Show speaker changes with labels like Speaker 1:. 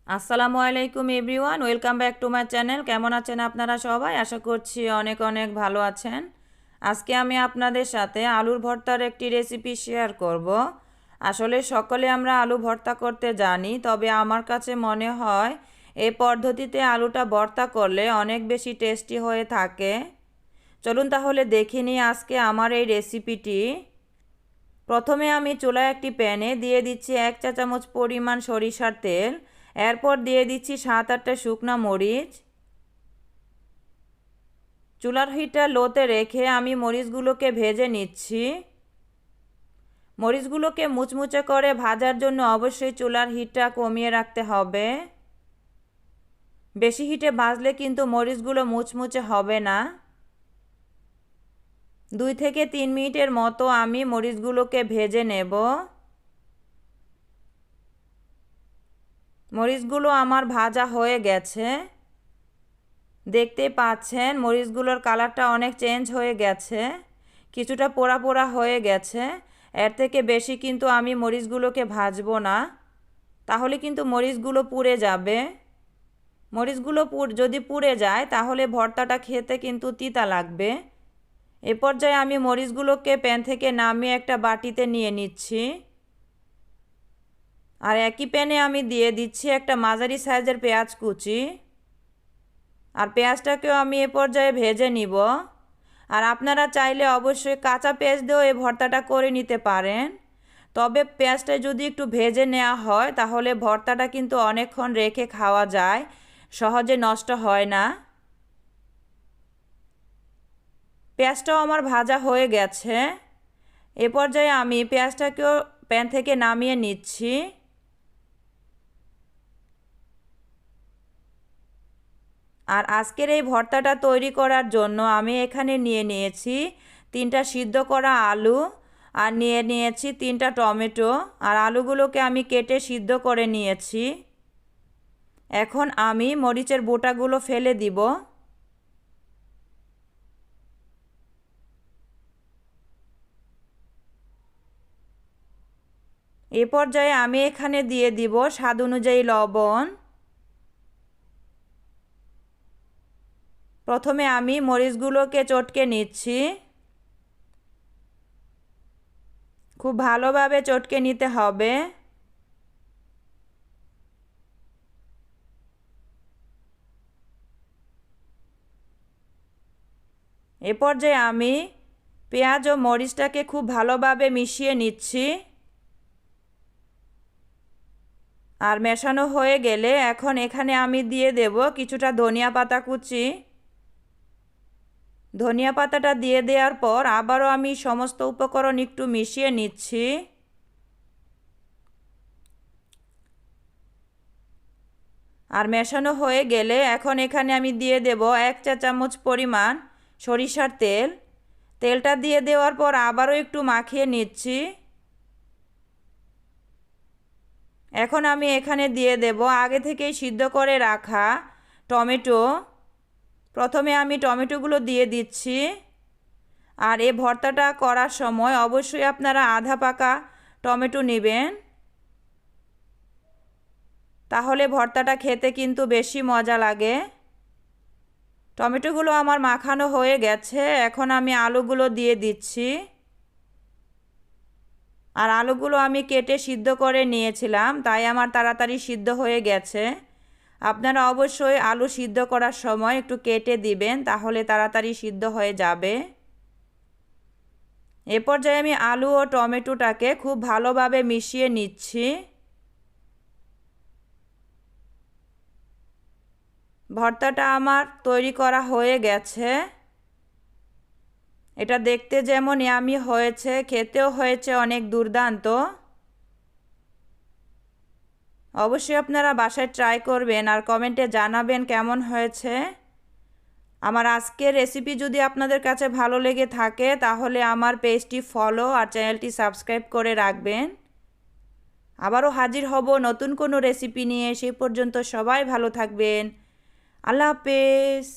Speaker 1: আসসালামু আলাইকুম everyone, welcome back to my channel. কেমন আছেন আপনারা সবাই? আশা করছি অনেক অনেক ভালো আছেন। আজকে আমি আপনাদের সাথে আলুর ভর্তার একটি রেসিপি শেয়ার করব। আসলে সকলে আমরা আলু ভর্তা করতে জানি, তবে আমার কাছে মনে হয় এই পদ্ধতিতে আলুটা ভর্তা করলে অনেক বেশি টেস্টি হয়ে থাকে। চলুন তাহলে দেখে নিই আজকে আমার এই রেসিপিটি। প্রথমে আমি চুলায় একটি প্যানে দিয়ে দিচ্ছি 1 চা চামচ পরিমাণ সরিষার তেল। এরপর দিয়ে দিচ্ছি 7-8টা শুকনা মরিচ। চুলার হিটটা লোতে রেখে আমি মরিচগুলোকে ভেজে নিচ্ছি। মরিচগুলোকে মুচমুচে করে ভাজার জন্য অবশ্যই চুলার হিটটা কমিয়ে রাখতে হবে। বেশি হিটে ভাজলে কিন্তু মরিচগুলো মুচমুচে হবে না। 2 থেকে 3 মিনিটের মতো আমি মরিচগুলোকে ভেজে নেব। মরিচগুলো আমার ভাজা হয়ে গেছে। দেখতে পাচ্ছেন মরিচগুলোর কালারটা অনেক চেঞ্জ হয়ে গেছে, কিছুটা পোড়া পোড়া হয়ে গেছে। এর থেকে বেশি কিন্তু আমি মরিচগুলোকে ভাজবো না, তাহলে কিন্তু মরিচগুলো পুড়ে যাবে। মরিচগুলো যদি পুড়ে যায় তাহলে ভর্তাটা খেতে কিন্তু তিতা লাগবে। এ পর্যায়ে আমি মরিচগুলোকে প্যান থেকে নামিয়ে একটা বাটিতে নিয়ে নিচ্ছি। আর একই প্যানে আমি দিয়ে দিচ্ছি একটা মাঝারি সাইজের পেঁয়াজ কুচি। আর পেঁয়াজটাকেও আমি এ পর্যায়ে ভেজে নিব। আর আপনারা চাইলে অবশ্যই কাঁচা পেঁয়াজ দিয়েও এই ভর্তাটা করে নিতে পারেন, তবে পেঁয়াজটা যদি একটু ভেজে নেওয়া হয় তাহলে ভর্তাটা কিন্তু অনেকক্ষণ রেখে খাওয়া যায়, সহজে নষ্ট হয় না। পেঁয়াজটাও আমার ভাজা হয়ে গেছে। এ পর্যায়ে আমি পেঁয়াজটাকেও প্যান থেকে নামিয়ে নিচ্ছি। আর আজকের এই ভর্তাটা তৈরি করার জন্য আমি এখানে নিয়ে নিয়েছি 3টা সিদ্ধ করা আলু, আর নিয়ে নিয়েছি 3টা টমেটো। আর আলুগুলোকে আমি কেটে সিদ্ধ করে নিয়েছি। এখন আমি মরিচের বোটাগুলো ফেলে দিব। এ পর্যায়ে আমি এখানে দিয়ে দিব স্বাদ অনুযায়ী লবণ। প্রথমে আমি মরিচগুলোকে চটকে নিচ্ছি। খুব ভালোভাবে চটকে নিতে হবে। এ পর্যায়ে আমি পেঁয়াজ ও মরিচটাকে খুব ভালোভাবে মিশিয়ে নিচ্ছি। আর মেশানো হয়ে গেলে এখন এখানে আমি দিয়ে দেব কিছুটা ধনিয়া পাতা কুচি। ধনিয়া পাতাটা দিয়ে দেওয়ার পর আবারও আমি সমস্ত উপকরণ একটু মিশিয়ে নিচ্ছি। আর মেশানো হয়ে গেলে এখন এখানে আমি দিয়ে দেব 1 চা চামচ পরিমাণ সরিষার তেল। তেলটা দিয়ে দেওয়ার পর আবারও একটু মাখিয়ে নিচ্ছি। এখন আমি এখানে দিয়ে দেব আগে থেকেই সিদ্ধ করে রাখা টমেটো। প্রথমে আমি টমেটোগুলো দিয়ে দিচ্ছি। আর এই ভর্তাটা করার সময় অবশ্যই আপনারা আধা পাকা টমেটো নেবেন, তাহলে ভর্তাটা খেতে কিন্তু বেশি মজা লাগে। টমেটোগুলো আমার মাখানো হয়ে গেছে। এখন আমি আলুগুলো দিয়ে দিচ্ছি। আর আলুগুলো আমি কেটে সিদ্ধ করে নিয়েছিলাম, তাই আমার তাড়াতাড়ি সিদ্ধ হয়ে গেছে। আপনারা অবশ্যই আলু সিদ্ধ করার সময় একটু কেটে দিবেন, তাহলে তাড়াতাড়ি সিদ্ধ হয়ে যাবে। এ পর্যায়ে আমি আলু ও টমেটোটাকে খুব ভালোভাবে মিশিয়ে নিচ্ছি। ভর্তাটা আমার তৈরি করা হয়ে গেছে। এটা দেখতে যেমন ইয়ামি হয়েছে, খেতেও হয়েছে অনেক দুর্দান্ত। অবশ্যই আপনারা বাসায় ট্রাই করবেন আর কমেন্টে জানাবেন কেমন হয়েছে। আমার আজকের রেসিপি যদি আপনাদের কাছে ভালো লেগে থাকে তাহলে আমার পেজটি ফলো আর চ্যানেলটি সাবস্ক্রাইব করে রাখবেন। আবারও হাজির হব নতুন কোনো রেসিপি নিয়ে। সেই পর্যন্ত সবাই ভালো থাকবেন। আল্লাহ হাফেজ।